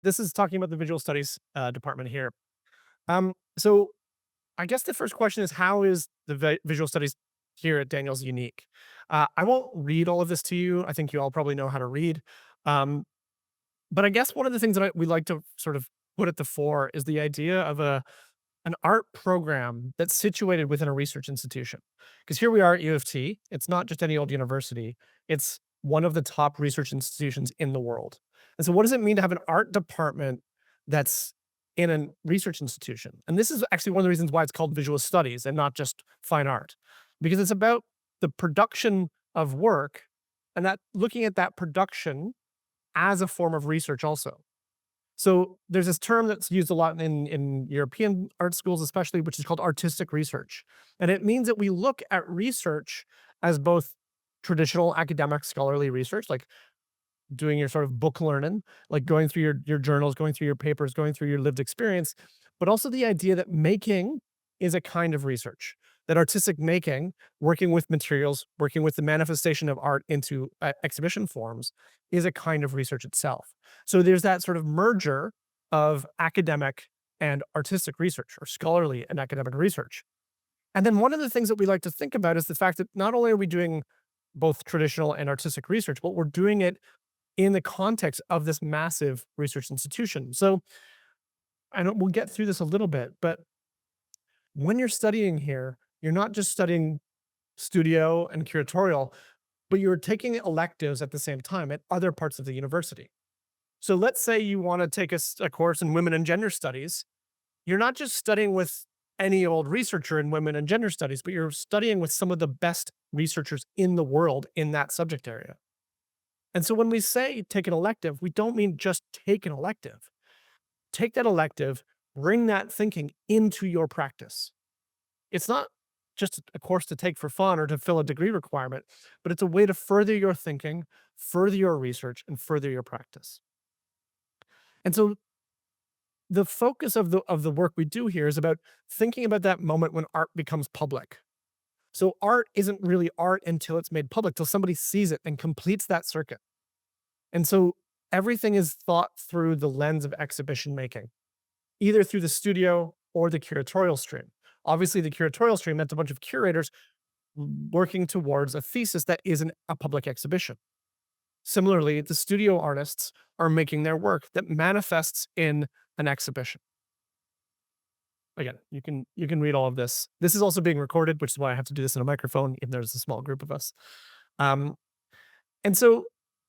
This is talking about the visual studies department here. So I guess the first question is, how is the visual studies here at Daniels unique? I won't read all of this to you. I think you all probably know how to read. Um, but I guess one of the things that we like to sort of put at the fore is the idea of an art program that's situated within a research institution. Because here we are at U of T. It's not just any old university. It's one of the top research institutions in the world. And so what does it mean to have an art department that's in a research institution? And this is actually one of the reasons why it's called visual studies and not just fine art, because it's about the production of work and that looking at that production as a form of research also. So there's this term that's used a lot in European art schools, especially, which is called artistic research. And it means that we look at research as both traditional academic scholarly research, like doing your sort of book learning, like going through your journals, going through your papers, going through your lived experience, but also the idea that making is a kind of research. That artistic making, working with materials, working with the manifestation of art into exhibition forms, is a kind of research itself. So there's that sort of merger of academic and artistic research, or scholarly and academic research. And then one of the things that we like to think about is the fact that not only are we doing both traditional and artistic research, but we're doing it in the context of this massive research institution. So I know we'll get through this a little bit, but when you're studying here, you're not just studying studio and curatorial, but you're taking electives at the same time at other parts of the university. So let's say you want to take a course in women and gender studies. You're not just studying with any old researcher in women and gender studies, but you're studying with some of the best researchers in the world in that subject area. And so when we say take an elective, we don't mean just take an elective. Take that elective, bring that thinking into your practice. It's not just a course to take for fun or to fill a degree requirement, but it's a way to further your thinking, further your research, and further your practice. And so the focus of the work we do here is about thinking about that moment when art becomes public. So art isn't really art until it's made public, till somebody sees it and completes that circuit. And so everything is thought through the lens of exhibition making, either through the studio or the curatorial stream. Obviously, the curatorial stream, that's a bunch of curators working towards a thesis that isn't a public exhibition. Similarly, the studio artists are making their work that manifests in an exhibition. Again, you can read all of this. This is also being recorded, which is why I have to do this in a microphone, if there's a small group of us. Um, and so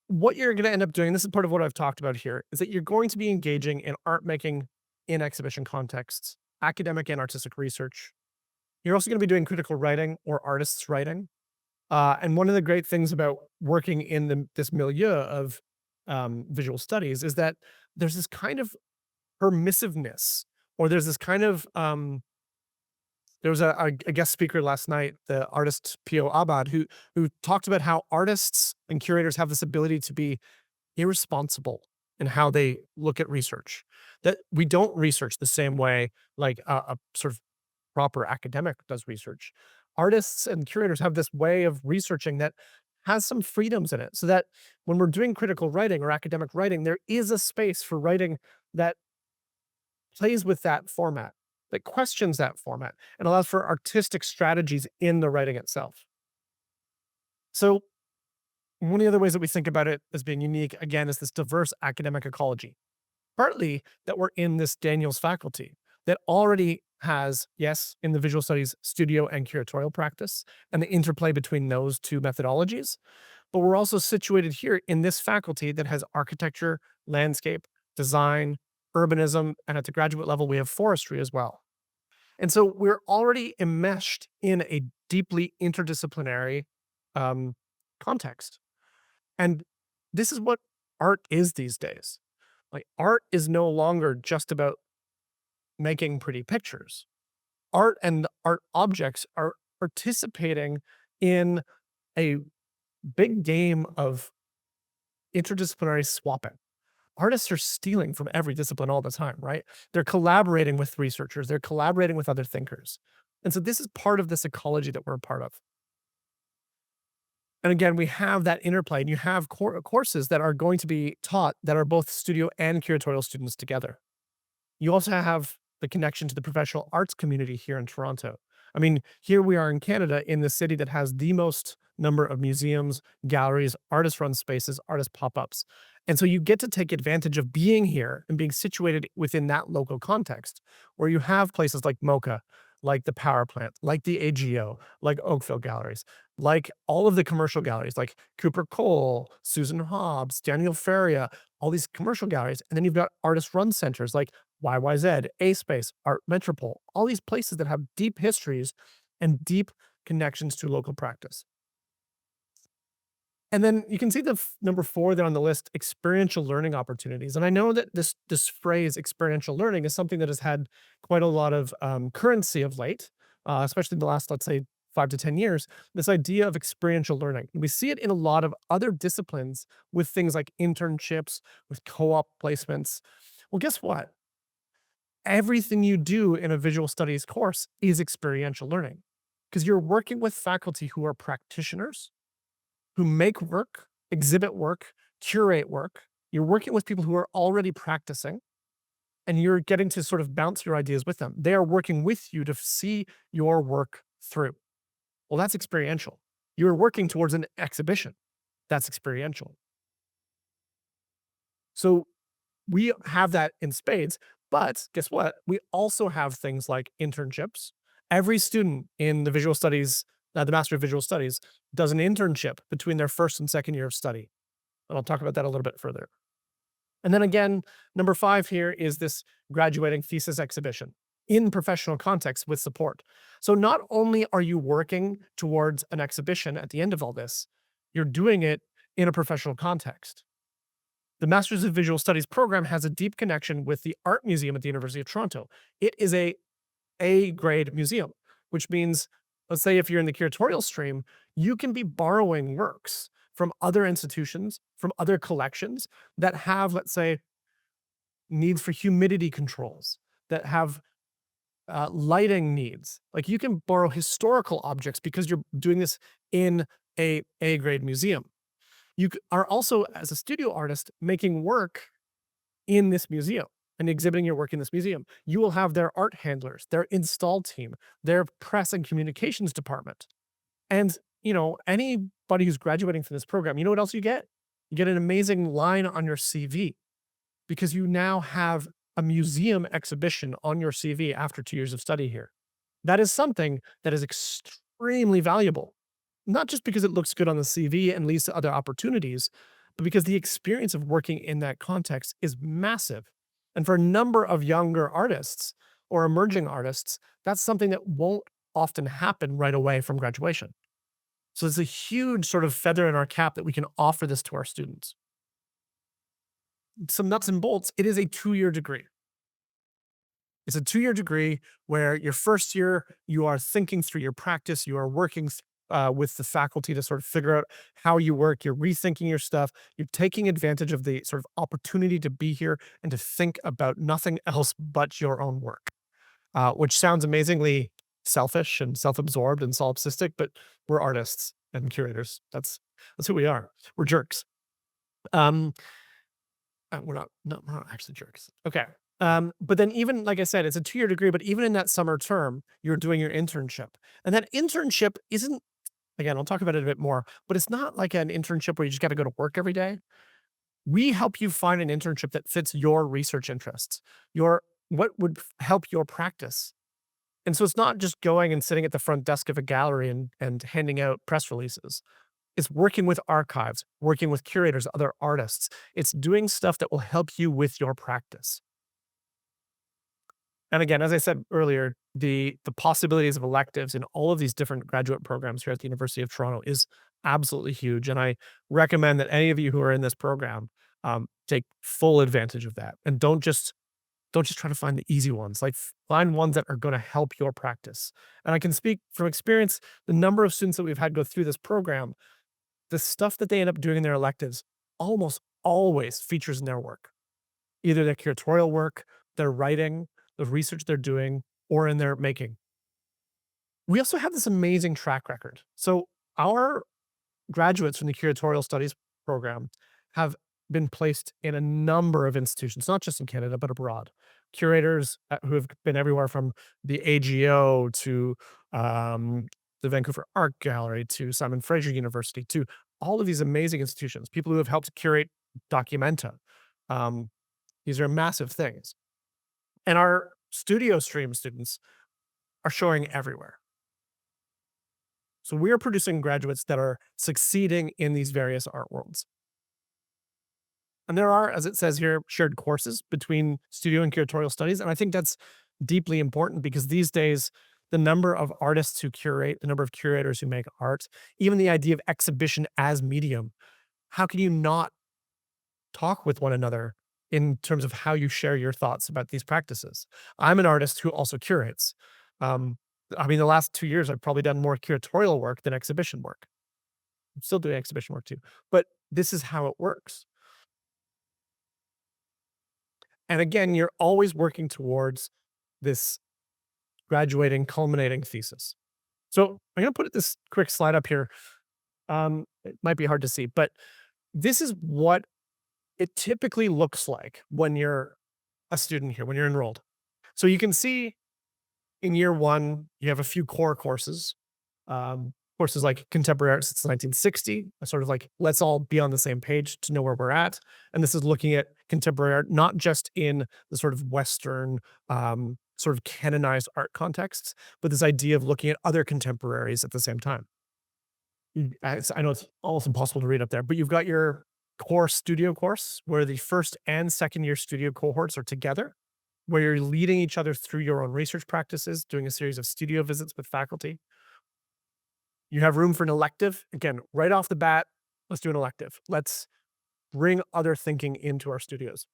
what you're going to end up doing, this is part of what I've talked about here, is that you're going to be engaging in art making in exhibition contexts, academic and artistic research. You're also going to be doing critical writing or artists writing. And one of the great things about working in this milieu of visual studies is that there's this kind of permissiveness, or there's this kind of there was a guest speaker last night, the artist Pio Abad, who talked about how artists and curators have this ability to be irresponsible in how they look at research. That we don't research the same way like a sort of proper academic does research. Artists and curators have this way of researching that has some freedoms in it, so that when we're doing critical writing or academic writing, there is a space for writing that plays with that format, that questions that format, and allows for artistic strategies in the writing itself. So, one of the other ways that we think about it as being unique, again, is this diverse academic ecology. Partly that we're in this Daniels faculty that already has, yes, in the visual studies, studio and curatorial practice, and the interplay between those two methodologies. But we're also situated here in this faculty that has architecture, landscape, design, urbanism, and at the graduate level, we have forestry as well. And so we're already enmeshed in a deeply interdisciplinary um, context. And this is what art is these days. Like, art is no longer just about making pretty pictures. Art and art objects are participating in a big game of interdisciplinary swapping. Artists are stealing from every discipline all the time, right? They're collaborating with researchers, they're collaborating with other thinkers. And so this is part of this ecology that we're a part of. And again, we have that interplay, and you have courses that are going to be taught that are both studio and curatorial students together. You also have the connection to the professional arts community here in Toronto. I mean, here we are in Canada, in the city that has the most number of museums, galleries, artist run spaces, artist pop ups. And so you get to take advantage of being here and being situated within that local context where you have places like MoCA, like the Power Plant, like the AGO, like Oakville Galleries, like all of the commercial galleries, like Cooper Cole, Susan Hobbs, Daniel Feria, all these commercial galleries. And then you've got artist run centers like YYZ, A Space, Art Metropole, all these places that have deep histories and deep connections to local practice. And then you can see the number 4 there on the list, experiential learning opportunities. And I know that this phrase experiential learning is something that has had quite a lot of currency of late, especially the last, let's say, 5 to 10 years. This idea of experiential learning. We see it in a lot of other disciplines with things like internships, with co-op placements. Well, guess what? Everything you do in a visual studies course is experiential learning because you're working with faculty who are practitioners, who make work, exhibit work, curate work. You're working with people who are already practicing and you're getting to sort of bounce your ideas with them. They are working with you to see your work through. Well, that's experiential. You're working towards an exhibition. That's experiential. So we have that in spades, but guess what? We also have things like internships. Every student in the visual studies, the Master of Visual Studies, does an internship between their first and second year of study. And I'll talk about that a little bit further. And then again, number 5 here is this graduating thesis exhibition in professional context with support. So not only are you working towards an exhibition at the end of all this, you're doing it in a professional context. The Masters of Visual Studies program has a deep connection with the Art Museum at the University of Toronto. It is a grade museum, which means, let's say if you're in the curatorial stream, you can be borrowing works from other institutions, from other collections that have, let's say, needs for humidity controls, that have lighting needs. Like you can borrow historical objects because you're doing this in a grade museum. Are also, as a studio artist, making work in this museum and exhibiting your work in this museum. You will have their art handlers, their install team, their press and communications department. And, anybody who's graduating from this program, you know what else you get? You get an amazing line on your CV because you now have a museum exhibition on your CV after 2 years of study here. That is something that is extremely valuable, not just because it looks good on the CV and leads to other opportunities, but because the experience of working in that context is massive. And for a number of younger artists or emerging artists, that's something that won't often happen right away from graduation. So it's a huge sort of feather in our cap that we can offer this to our students. Some nuts and bolts, it is a 2-year degree. It's a 2-year degree where your first year, you are thinking through your practice, you are working with the faculty to sort of figure out how you work. You're rethinking your stuff. You're taking advantage of the sort of opportunity to be here and to think about nothing else but your own work, which sounds amazingly selfish and self-absorbed and solipsistic, but we're artists and curators. That's who we are. We're jerks. Um, we're not. No, we're not actually jerks. Okay. But then even like I said, it's a 2-year degree, but even in that summer term, you're doing your internship. And that internship isn't, again, I'll talk about it a bit more, but it's not like an internship where you just got to go to work every day. We help you find an internship that fits your research interests, what would help your practice. And so it's not just going and sitting at the front desk of a gallery and handing out press releases. It's working with archives, working with curators, other artists. It's doing stuff that will help you with your practice. And again, as I said earlier, the possibilities of electives in all of these different graduate programs here at the University of Toronto is absolutely huge. And I recommend that any of you who are in this program take full advantage of that, and don't just try to find the easy ones. Like find ones that are going to help your practice. And I can speak from experience. The number of students that we've had go through this program, the stuff that they end up doing in their electives, almost always features in their work, either their curatorial work, their writing, the research they're doing, or in their making. We also have this amazing track record. So our graduates from the curatorial studies program have been placed in a number of institutions, not just in Canada, but abroad. Curators who have been everywhere from the AGO to um, the Vancouver Art Gallery to Simon Fraser University to all of these amazing institutions, people who have helped curate Documenta. Um, these are massive things. And our studio stream students are showing everywhere. So we are producing graduates that are succeeding in these various art worlds. And there are, as it says here, shared courses between studio and curatorial studies. And I think that's deeply important because these days, the number of artists who curate, the number of curators who make art, even the idea of exhibition as medium, how can you not talk with one another in terms of how you share your thoughts about these practices? I'm an artist who also curates. Um, I mean, the last 2 years, I've probably done more curatorial work than exhibition work. I'm still doing exhibition work too, but this is how it works. And again, you're always working towards this graduating, culminating thesis. So I'm going to put this quick slide up here. It might be hard to see, but this is what it typically looks like when you're a student here, when you're enrolled. So you can see in year one, you have a few core courses. Courses like contemporary art since 1960, sort of like let's all be on the same page to know where we're at. And this is looking at contemporary art, not just in the sort of Western, sort of canonized art contexts, but this idea of looking at other contemporaries at the same time. I know it's almost impossible to read up there, but you've got your core studio course where the first and second year studio cohorts are together, where you're leading each other through your own research practices, doing a series of studio visits with faculty. You have room for an elective. Again, right off the bat, let's do an elective. Let's bring other thinking into our studios.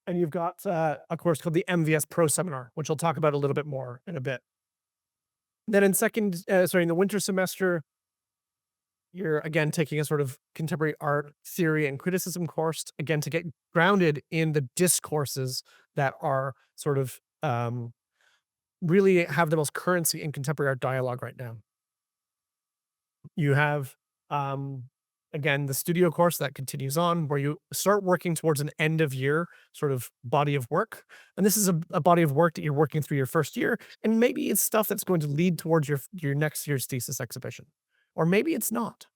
And you've got a course called the MVS Pro Seminar, which I'll talk about a little bit more in a bit. Then in the winter semester, you're again taking a sort of contemporary art theory and criticism course, again, to get grounded in the discourses that are sort of really have the most currency in contemporary art dialogue right now. You have, um, again, the studio course that continues on where you start working towards an end of year sort of body of work. And this is a body of work that you're working through your first year. And maybe it's stuff that's going to lead towards your next year's thesis exhibition. Or maybe it's not.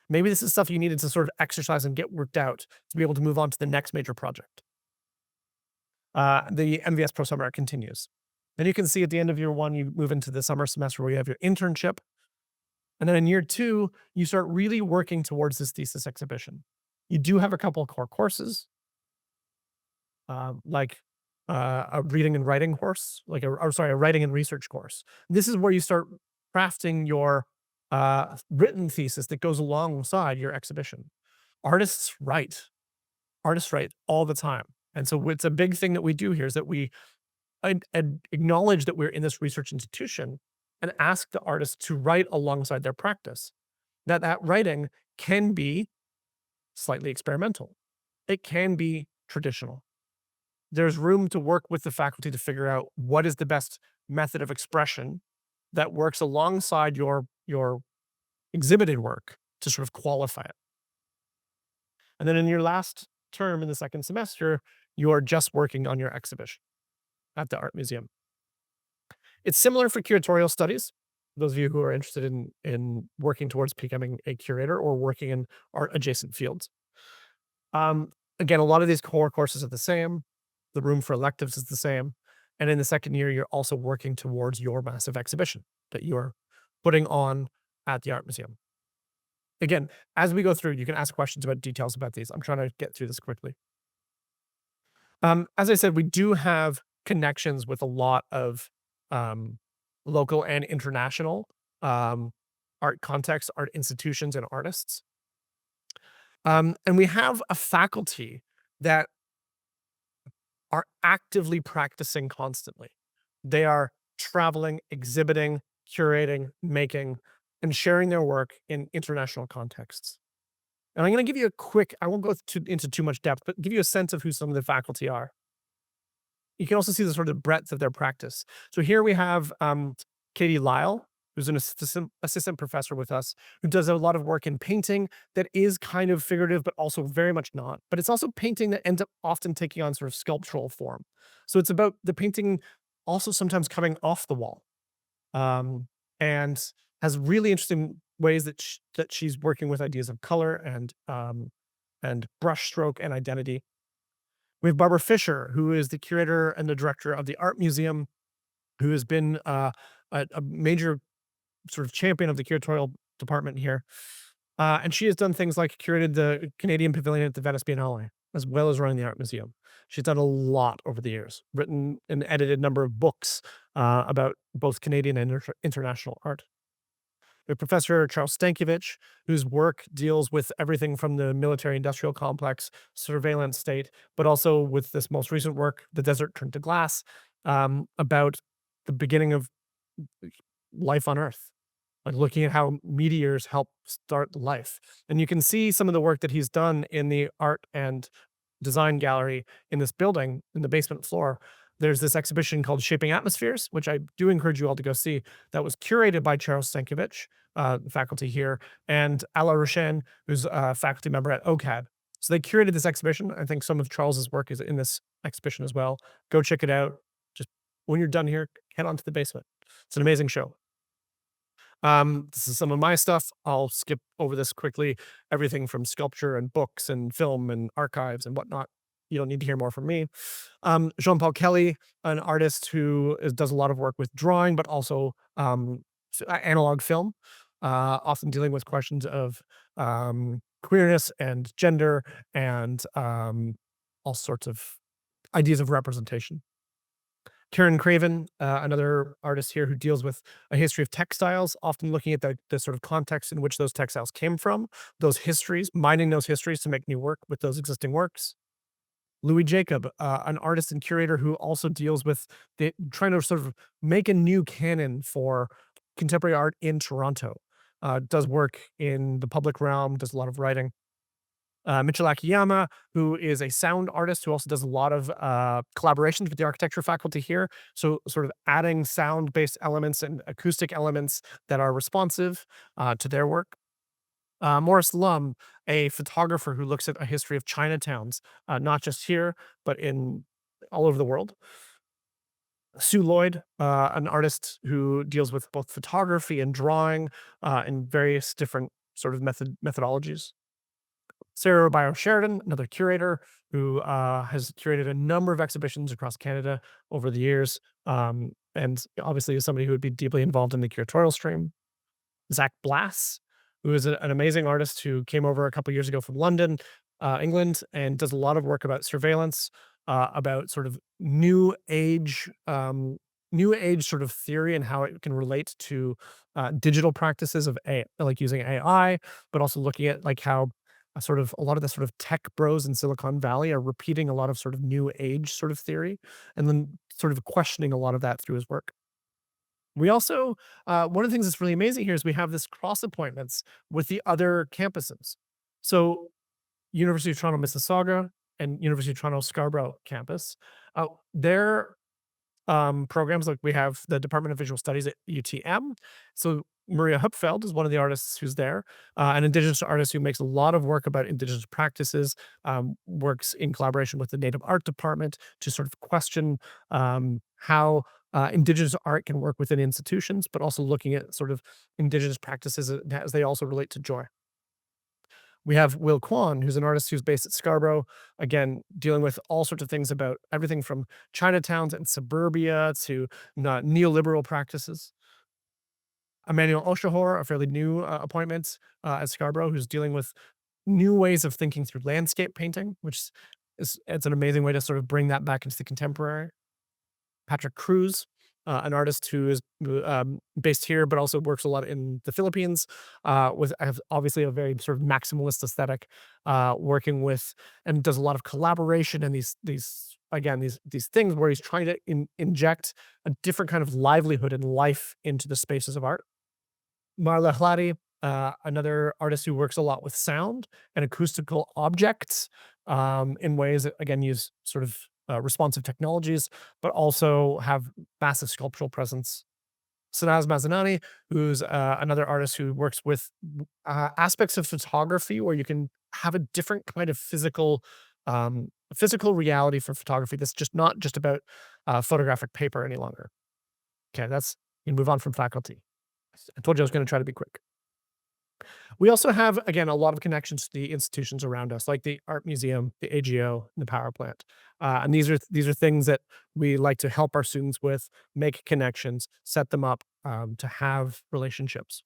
Maybe this is stuff you needed to sort of exercise and get worked out to be able to move on to the next major project. The MVS Pro Summer continues. Then you can see at the end of year one, you move into the summer semester where you have your internship. And then in year two, you start really working towards this thesis exhibition. You do have a couple of core courses, like a reading and writing course, a writing and research course. This is where you start crafting your written thesis that goes alongside your exhibition. Artists write, artists write all the time. And so it's a big thing that we do here is that we acknowledge that we're in this research institution and ask the artists to write alongside their practice. That writing can be slightly experimental. It can be traditional. There's room to work with the faculty to figure out what is the best method of expression that works alongside your exhibited work to sort of qualify it. And then in your last term in the second semester, you are just working on your exhibition at the art museum. It's similar for curatorial studies. Those of you who are interested in working towards becoming a curator or working in art adjacent fields. Again, a lot of these core courses are the same. The room for electives is the same. And in the second year, you're also working towards your massive exhibition that you're putting on at the art museum. Again, as we go through, you can ask questions about details about these. I'm trying to get through this quickly. As I said, we do have connections with a lot of local and international art contexts, art institutions, and artists. And we have a faculty that are actively practicing constantly. They are traveling, exhibiting, curating, making, and sharing their work in international contexts. And I'm going to give you a quick, I won't go into too much depth, but give you a sense of who some of the faculty are. You can also see the sort of breadth of their practice. So here we have Katie Lyle. who's an assistant professor with us, who does a lot of work in painting that is kind of figurative, but also very much not. But it's also painting that ends up often taking on sort of sculptural form. So it's about the painting also sometimes coming off the wall, um, and has really interesting ways that she's working with ideas of color and brushstroke and identity. We have Barbara Fisher, who is the curator and the director of the Art Museum, who has been a major sort of champion of the curatorial department here. And she has done things like curated the Canadian Pavilion at the Venice Biennale, as well as running the Art Museum. She's done a lot over the years, written and edited a number of books about both Canadian and international art. We have Professor Charles Stankiewicz, whose work deals with everything from the military industrial complex, surveillance state, but also with this most recent work, The Desert Turned to Glass, about the beginning of life on Earth, like looking at how meteors help start life. And you can see some of the work that he's done in the art and design gallery in this building in the basement floor. There's this exhibition called Shaping Atmospheres, which I do encourage you all to go see, that was curated by Charles Stankiewicz, faculty here, and Ala Rushen, who's a faculty member at OCAD. So they curated this exhibition. I think some of Charles's work is in this exhibition as well. Go check it out. Just when you're done here, head on to the basement. It's an amazing show. This is some of my stuff. I'll skip over this quickly. Everything from sculpture and books and film and archives and whatnot. You don't need to hear more from me. Jean-Paul Kelly, an artist who does a lot of work with drawing, but also analog film, often dealing with questions of queerness and gender and all sorts of ideas of representation. Karen Craven, another artist here who deals with a history of textiles, often looking at the sort of context in which those textiles came from, those histories, mining those histories to make new work with those existing works. Louis Jacob, an artist and curator who also deals with trying to sort of make a new canon for contemporary art in Toronto. Does work in the public realm, does a lot of writing. Mitchell Akiyama, who is a sound artist who also does a lot of collaborations with the architecture faculty here. So, sort of adding sound based elements and acoustic elements that are responsive to their work. Morris Lum, a photographer who looks at a history of Chinatowns, not just here, but in all over the world. Sue Lloyd, an artist who deals with both photography and drawing in various different sort of methodologies. Sarah Bio Sheridan, another curator who has curated a number of exhibitions across Canada over the years, and obviously is somebody who would be deeply involved in the curatorial stream. Zach Blass, who is an amazing artist who came over a couple years ago from London, England, and does a lot of work about surveillance, about sort of new age sort of theory and how it can relate to digital practices of like using AI, but also looking at like how sort of a lot of the sort of tech bros in Silicon Valley are repeating a lot of sort of new age sort of theory, and then sort of questioning a lot of that through his work. We also one of the things that's really amazing here is we have this cross appointments with the other campuses. So University of Toronto Mississauga and University of Toronto Scarborough campus, their programs, like we have the Department of Visual Studies at UTM. So Maria Hupfeld is one of the artists who's there, an Indigenous artist who makes a lot of work about Indigenous practices, works in collaboration with the Native Art Department to sort of question how Indigenous art can work within institutions, but also looking at sort of Indigenous practices as they also relate to joy. We have Will Kwan, who's an artist who's based at Scarborough, again, dealing with all sorts of things about everything from Chinatowns and suburbia to neoliberal practices. Emmanuel Oshahor, a fairly new appointment at Scarborough, who's dealing with new ways of thinking through landscape painting, which is it's an amazing way to sort of bring that back into the contemporary. Patrick Cruz, an artist who is based here, but also works a lot in the Philippines, with obviously a very sort of maximalist aesthetic, working with and does a lot of collaboration and these again these things where he's trying to inject a different kind of livelihood and life into the spaces of art. Marla Hladi, another artist who works a lot with sound and acoustical objects in ways that, again, use sort of responsive technologies, but also have massive sculptural presence. Sanaz Mazanani, who's another artist who works with aspects of photography where you can have a different kind of physical reality for photography that's just not just about photographic paper any longer. Okay, that's you can move on from faculty. I told you I was going to try to be quick. We also have, again, a lot of connections to the institutions around us, like the Art Museum, the AGO, and the power plant. And these are things that we like to help our students with, make connections, set them up to have relationships.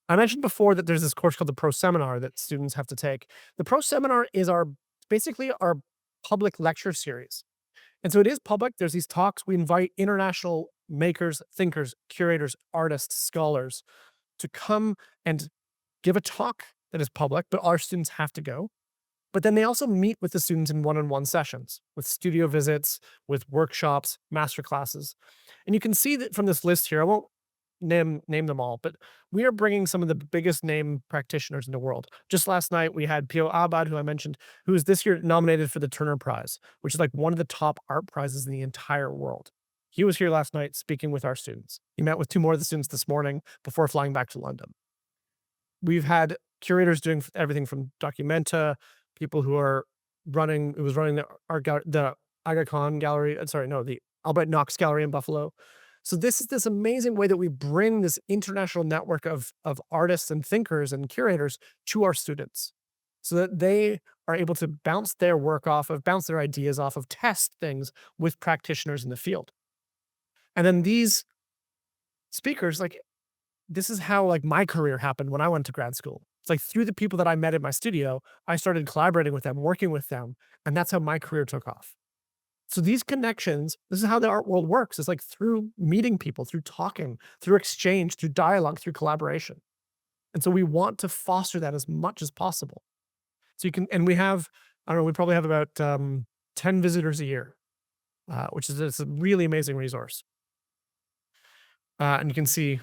I mentioned before that there's this course called the Pro Seminar that students have to take. The Pro Seminar is our basically our public lecture series. And so it is public. There's these talks. We invite international makers, thinkers, curators, artists, scholars to come and give a talk that is public, but our students have to go. But then they also meet with the students in one-on-one sessions, with studio visits, with workshops, master classes. And you can see that from this list here, I won't name them all, but we are bringing some of the biggest name practitioners in the world. Just last night, we had Pio Abad, who I mentioned, who is this year nominated for the Turner Prize, which is like one of the top art prizes in the entire world. He was here last night speaking with our students. He met with two more of the students this morning before flying back to London. We've had curators doing everything from Documenta, people who are who was running the Aga Khan Gallery, sorry, no, the Albert Knox Gallery in Buffalo. So this is this amazing way that we bring this international network of artists and thinkers and curators to our students so that they are able to bounce their work off of, bounce their ideas off of, test things with practitioners in the field. And then these speakers, like, this is how like my career happened when I went to grad school. It's like through the people that I met in my studio, I started collaborating with them, working with them, and that's how my career took off. So these connections, this is how the art world works. It's like through meeting people, through talking, through exchange, through dialogue, through collaboration. And so we want to foster that as much as possible. So you can, and we have, I don't know, we probably have about 10 visitors a year, which is it's a really amazing resource. And you can see,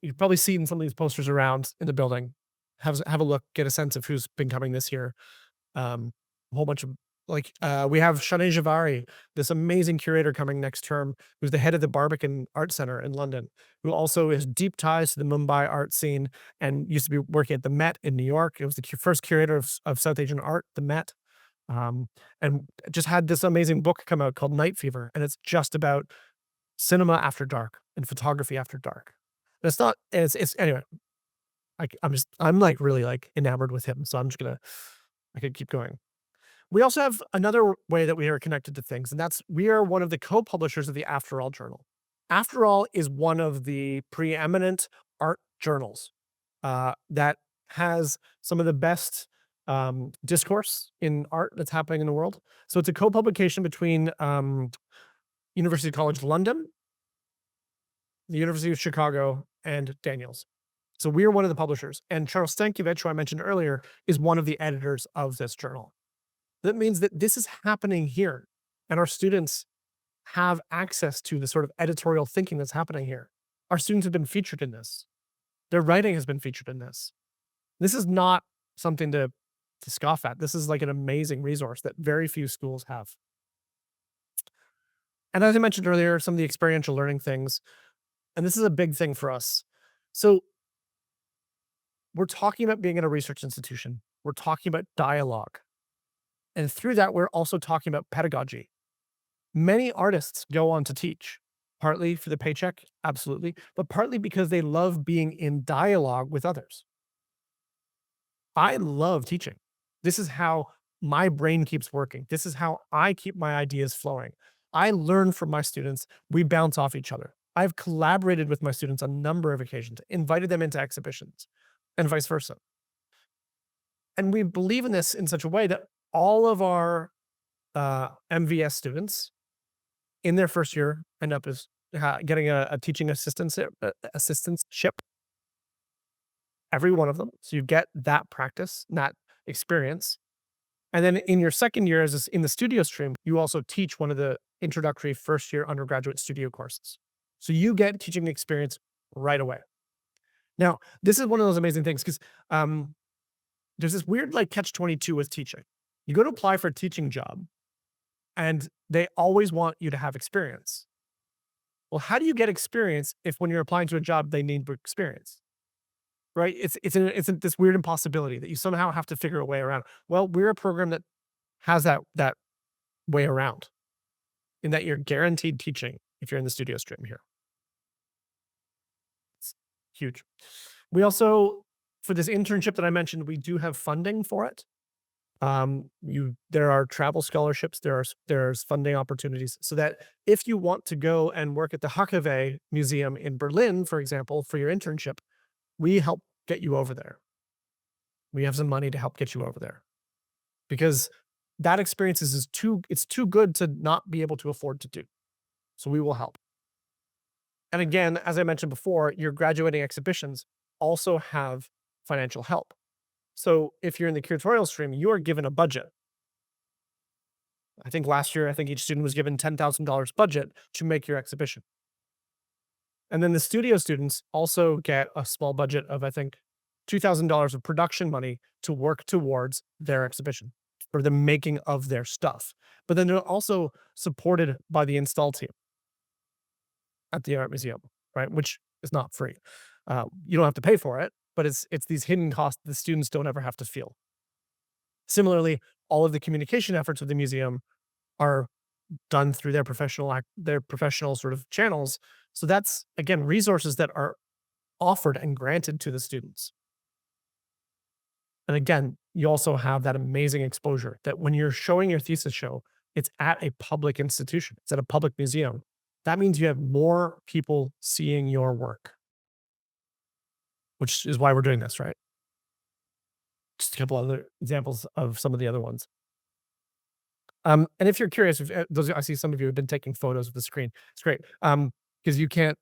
you've probably seen some of these posters around in the building. Have a look, get a sense of who's been coming this year. A whole bunch of like we have Shanae Javari, this amazing curator coming next term, who's the head of the Barbican Art Center in London, who also has deep ties to the Mumbai art scene and used to be working at the Met in New York. It was the first curator of South Asian art, the Met, and just had this amazing book come out called Night Fever, and it's just about cinema after dark and photography after dark. And it's not. It's anyway. I'm like really like enamored with him, so I could keep going. We also have another way that we are connected to things, and that's we are one of the co-publishers of the After All Journal. After All is one of the preeminent art journals that has some of the best discourse in art that's happening in the world. So it's a co-publication between University College London, the University of Chicago, and Daniels. So we are one of the publishers, and Charles Stankiewicz, who I mentioned earlier, is one of the editors of this journal. That means that this is happening here, and our students have access to the sort of editorial thinking that's happening here. Our students have been featured in this. Their writing has been featured in this. This is not something to scoff at. This is like an amazing resource that very few schools have. And as I mentioned earlier, some of the experiential learning things, and this is a big thing for us. So we're talking about being in a research institution. We're talking about dialogue. And through that, we're also talking about pedagogy. Many artists go on to teach, partly for the paycheck, absolutely, but partly because they love being in dialogue with others. I love teaching. This is how my brain keeps working. This is how I keep my ideas flowing. I learn from my students. We bounce off each other. I've collaborated with my students on a number of occasions, invited them into exhibitions, and vice versa. And we believe in this in such a way that all of our MVS students in their first year end up as getting a teaching assistantship, every one of them. So you get that practice, that experience. And then in your second year, in the studio stream, you also teach one of the introductory first year undergraduate studio courses. So you get teaching experience right away. Now, this is one of those amazing things because there's this weird like catch-22 with teaching. You go to apply for a teaching job and they always want you to have experience. Well, how do you get experience if when you're applying to a job, they need experience? Right? It's this weird impossibility that you somehow have to figure a way around. Well, we're a program that has that way around in that you're guaranteed teaching if you're in the studio stream here. It's huge. We also, for this internship that I mentioned, we do have funding for it. There are travel scholarships, there's funding opportunities so that if you want to go and work at the Hackaway Museum in Berlin, for example, for your internship, we help get you over there. We have some money to help get you over there because that experience is it's too good to not be able to afford to do. So we will help. And again, as I mentioned before, your graduating exhibitions also have financial help. So if you're in the curatorial stream, you are given a budget. I think last year, I think each student was given $10,000 budget to make your exhibition. And then the studio students also get a small budget of, I think, $2,000 of production money to work towards their exhibition for the making of their stuff. But then they're also supported by the install team at the art museum, right? Which is not free. You don't have to pay for it, but it's these hidden costs the students don't ever have to feel. Similarly, all of the communication efforts of the museum are done through their professional sort of channels. So that's again resources that are offered and granted to the students. And again, you also have that amazing exposure that when you're showing your thesis show, it's at a public institution. It's at a public museum. That means you have more people seeing your work, which is why we're doing this, right? Just a couple other examples of some of the other ones. And if you're curious, if those I see some of you have been taking photos of the screen. It's great. Because you can't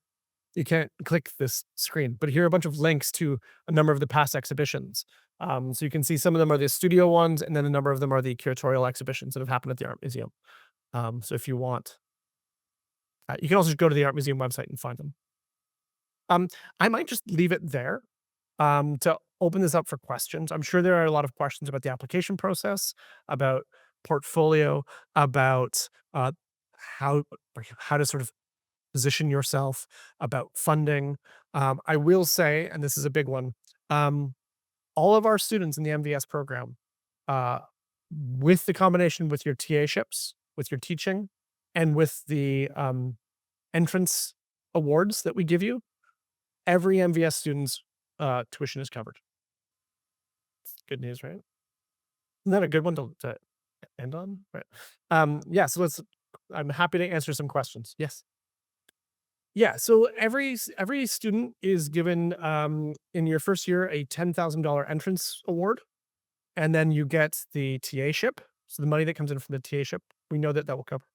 click this screen, but here are a bunch of links to a number of the past exhibitions. So you can see some of them are the studio ones, and then a number of them are the curatorial exhibitions that have happened at the art museum. So if you want, you can also just go to the art museum website and find them. Um, I might just leave it there to open this up for questions. I'm sure there are a lot of questions about the application process, about portfolio, about how how to sort of position yourself, about funding. I will say, and this is a big one, um, all of our students in the MVS program, uh, with the combination with your TA ships, with your teaching, and with the entrance awards that we give you, every MVS student's tuition is covered. Good news, right? Isn't that a good one to end on? Right. Yeah. So I'm happy to answer some questions. Yes. Yeah, so every student is given, in your first year, a $10,000 entrance award, and then you get the TA ship. So the money that comes in from the TA ship, we know that that will cover.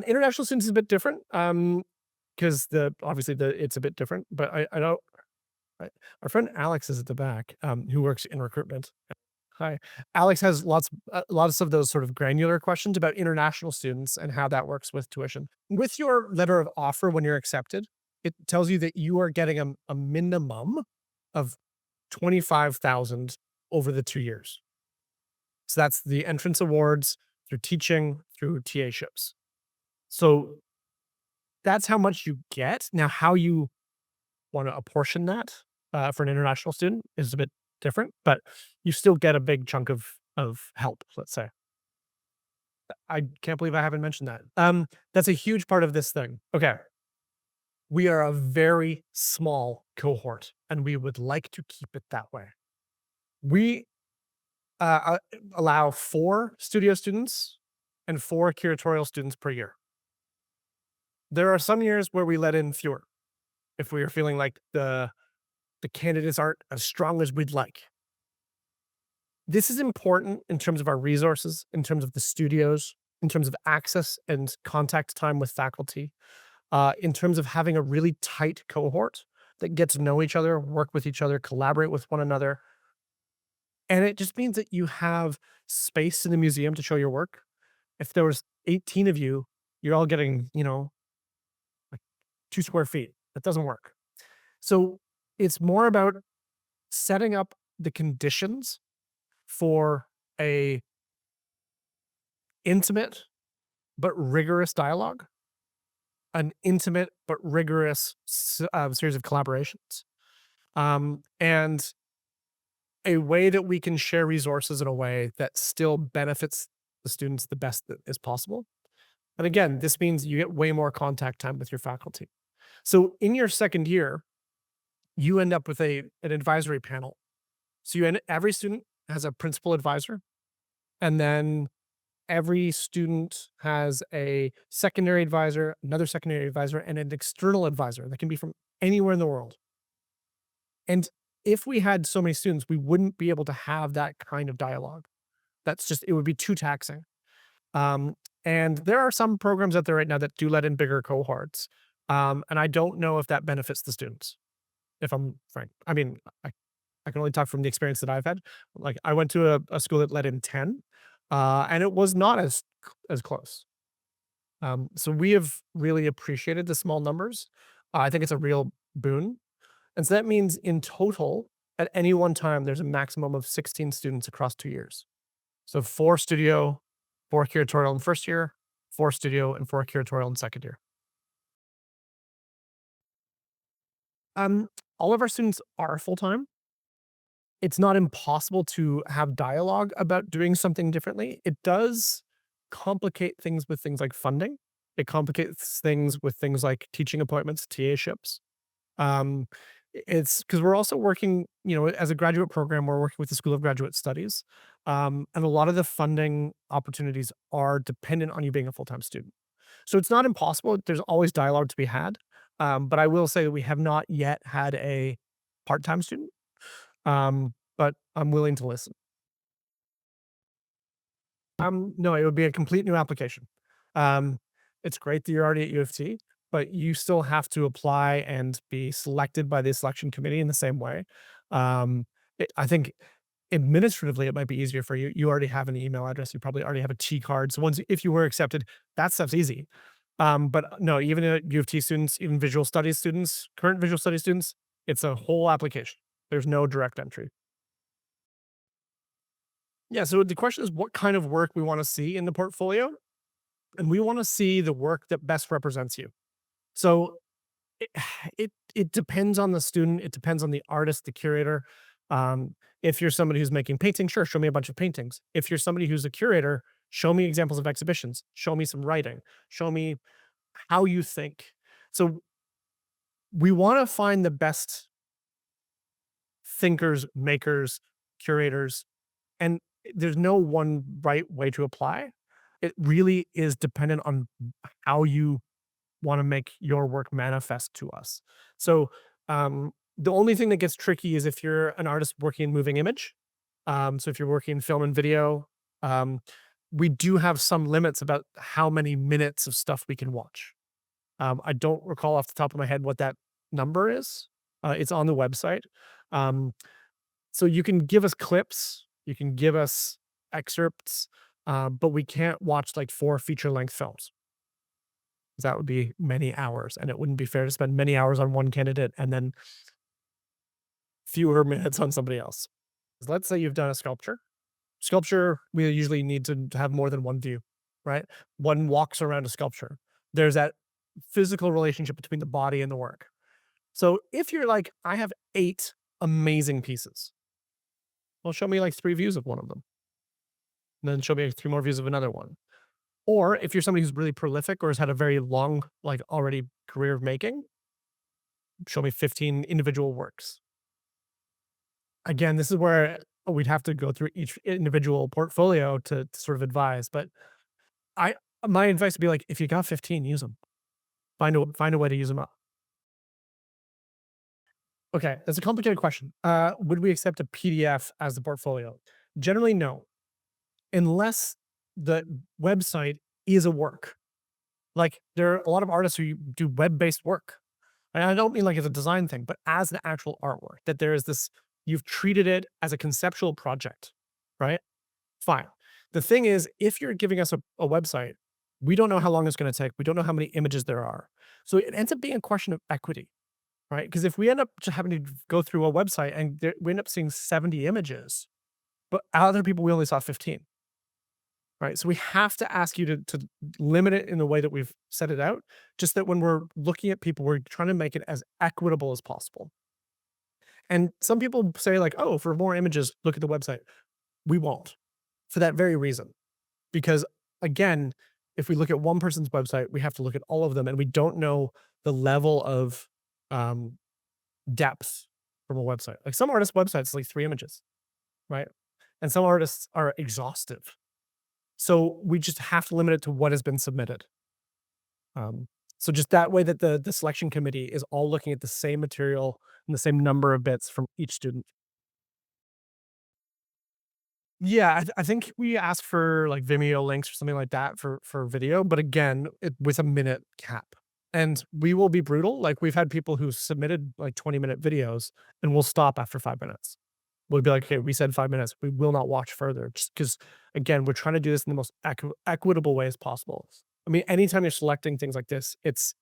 International students is a bit different, because the obviously it's a bit different, but I don't I our friend Alex is at the back, who works in recruitment. Hi. Alex has lots of those sort of granular questions about international students and how that works with tuition. With your letter of offer when you're accepted, it tells you that you are getting a minimum of 25,000 over the 2 years. So that's the entrance awards through teaching, through TA ships. So that's how much you get. Now, how you want to apportion that for an international student is a bit different, but you still get a big chunk of help, let's say. I can't believe I haven't mentioned that. That's a huge part of this thing. Okay. We are a very small cohort and we would like to keep it that way. We allow 4 studio students and 4 curatorial students per year. There are some years where we let in fewer if we are feeling like the candidates aren't as strong as we'd like. This is important in terms of our resources, in terms of the studios, in terms of access and contact time with faculty, in terms of having a really tight cohort that gets to know each other, work with each other, collaborate with one another. And it just means that you have space in the museum to show your work. If there was 18 of you, you're all getting, like 2 square feet. That doesn't work. So it's more about setting up the conditions for a intimate but rigorous dialogue an intimate but rigorous series of collaborations, and a way that we can share resources in a way that still benefits the students the best that is possible. And again, this means you get way more contact time with your faculty. So in your second year, you end up with an advisory panel. So every student has a principal advisor, and then every student has a secondary advisor, another secondary advisor, and an external advisor that can be from anywhere in the world. And if we had so many students, we wouldn't be able to have that kind of dialogue. It would be too taxing. Um, and there are some programs out there right now that do let in bigger cohorts. And I don't know if that benefits the students, if I'm frank. I mean, I can only talk from the experience that I've had. Like, I went to a school that let in 10, and it was not as close. So we have really appreciated the small numbers. I think it's a real boon. And so that means in total, at any one time, there's a maximum of 16 students across 2 years. So 4 studio, 4 curatorial in first year, 4 studio, and 4 curatorial in second year. Um, all of our students are full time. It's not impossible to have dialogue about doing something differently. It does complicate things with things like funding. It complicates things with things like teaching appointments, TAships. Um, it's because we're also working, as a graduate program, we're working with the School of Graduate Studies. And a lot of the funding opportunities are dependent on you being a full-time student. So it's not impossible. There's always dialogue to be had. But I will say that we have not yet had a part-time student. But I'm willing to listen. No, it would be a complete new application. Um, it's great that you're already at U of T, but you still have to apply and be selected by the selection committee in the same way. I think administratively it might be easier for you. You already have an email address. You probably already have a T card. So if you were accepted, that stuff's easy. But no, even at U of T students, even visual studies students, current visual studies students, it's a whole application. There's no direct entry. Yeah, so the question is what kind of work we wanna see in the portfolio, and we wanna see the work that best represents you. So, it it depends on the student, it depends on the artist, the curator. If you're somebody who's making paintings, sure, show me a bunch of paintings. If you're somebody who's a curator, show me examples of exhibitions, show me some writing, show me how you think. So, we wanna find the best thinkers, makers, curators, and there's no one right way to apply. It really is dependent on how you wanna make your work manifest to us. So, the only thing that gets tricky is if you're an artist working in moving image. So if you're working in film and video, um, we do have some limits about how many minutes of stuff we can watch. I don't recall off the top of my head what that number is. It's on the website. Um, so you can give us clips, you can give us excerpts, but we can't watch like 4 feature-length films. That would be many hours, and it wouldn't be fair to spend many hours on one candidate and then fewer minutes on somebody else. Let's say you've done a sculpture. Sculpture, we usually need to have more than one view, right? One walks around a sculpture. There's that physical relationship between the body and the work. So if you're like, I have 8 amazing pieces, well, show me like 3 views of one of them, and then show me like 3 more views of another one. Or if you're somebody who's really prolific or has had a very long, like, already career of making, show me 15 individual works. Again, this is where we'd have to go through each individual portfolio to sort of advise, but I my advice would be like, if you got 15, use them. Find a way to use them up. Okay, that's a complicated question. Would we accept a PDF as the portfolio? Generally, no, unless the website is a work. Like, there are a lot of artists who do web-based work. And I don't mean like as a design thing, but as the actual artwork, that there is this you've treated it as a conceptual project, right? Fine. The thing is, if you're giving us a website, we don't know how long it's gonna take. We don't know how many images there are. So it ends up being a question of equity, right? Because if we end up just having to go through a website and we end up seeing 70 images, but other people, we only saw 15. right? So we have to ask you to limit it in the way that we've set it out, just that when we're looking at people, we're trying to make it as equitable as possible. And some people say like, "Oh, for more images, look at the website." We won't for that very reason. Because again, if we look at one person's website, we have to look at all of them, and we don't know the level of um, depth from a website. Like some artists' websites, like 3 images, right? And some artists are exhaustive. So we just have to limit it to what has been submitted. Um, so just that way that the selection committee is all looking at the same material and the same number of bits from each student. Yeah, I think we asked for, like, Vimeo links or something like that for video, but again, with a minute cap. And we will be brutal, like, we've had people who submitted, like, 20-minute videos, and we'll stop after 5 minutes. We'll be like, "Okay, we said 5 minutes. We will not watch further," just because again, we're trying to do this in the most equitable way as possible. I mean, anytime you're selecting things like this, it's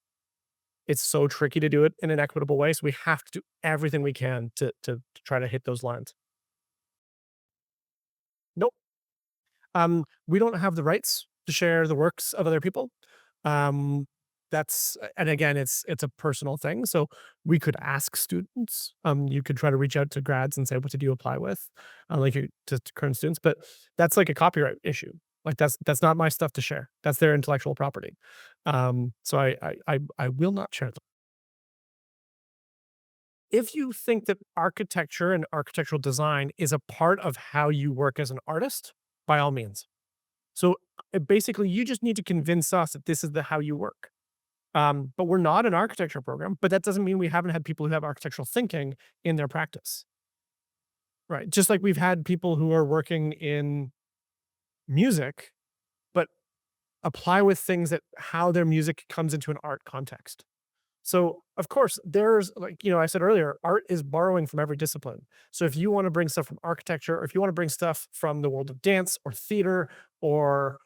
so tricky to do it in an equitable way, so we have to do everything we can to try to hit those lines. Nope. We don't have the rights to share the works of other people. Um, that's and again, it's a personal thing. So we could ask students. You could try to reach out to grads and say, "What did you apply with?" To current students, but that's like a copyright issue. Like that's not my stuff to share. That's their intellectual property. So I will not share them. If you think that architecture and architectural design is a part of how you work as an artist, by all means. So, basically, you just need to convince us that this is the how you work. But we're not an architecture program, but that doesn't mean we haven't had people who have architectural thinking in their practice, right? Just like we've had people who are working in music, but apply with things that how their music comes into an art context. So, of course, there's like, I said earlier, art is borrowing from every discipline. So if you want to bring stuff from architecture, or if you want to bring stuff from the world of dance or theater or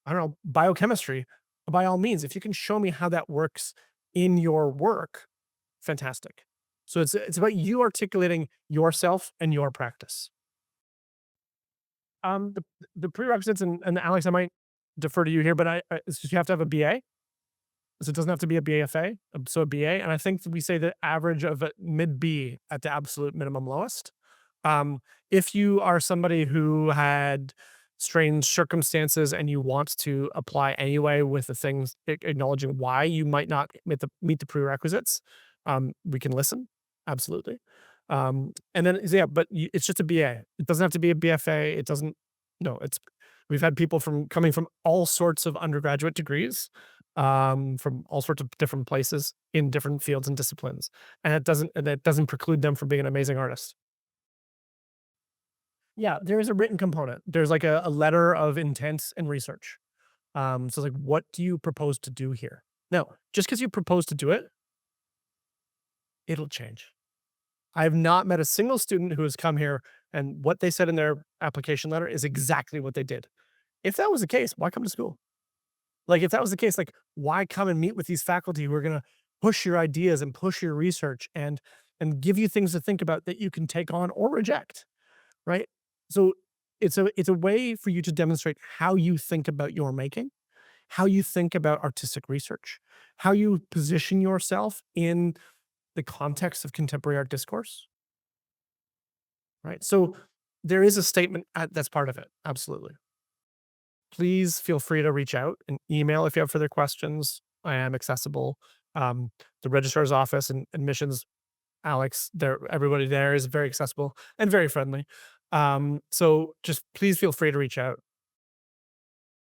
I don't know, biochemistry, by all means, if you can show me how that works in your work, fantastic. So it's about you articulating yourself and your practice. The prerequisites and Alex, I might defer to you here, but it's just you have to have a BA. So it doesn't have to be a BFA, so a BA, and I think we say the average of a mid B at the absolute minimum lowest. If you are somebody who had strange circumstances and you want to apply anyway with the things acknowledging why you might not meet the prerequisites, we can listen, absolutely. And then yeah, but it's just a BA. It doesn't have to be a BFA. It doesn't. No, it's we've had people from coming from all sorts of undergraduate degrees, from all sorts of different places in different fields and disciplines, and that doesn't preclude them from being an amazing artist. Yeah, there is a written component. There's like a letter of intent and research. So it's like, what do you propose to do here? No, just because you propose to do it, it'll change. I have not met a single student who has come here and what they said in their application letter is exactly what they did. If that was the case, why come to school? Like, if that was the case, like, why come and meet with these faculty who are gonna push your ideas and push your research and give you things to think about that you can take on or reject, right? So it's a way for you to demonstrate how you think about your making, how you think about artistic research, how you position yourself in the context of contemporary art discourse, right? So there is a statement that's part of it. Absolutely. Please feel free to reach out and email if you have further questions. I am accessible. The registrar's office and admissions, Alex, there, everybody there is very accessible and very friendly. So just please feel free to reach out.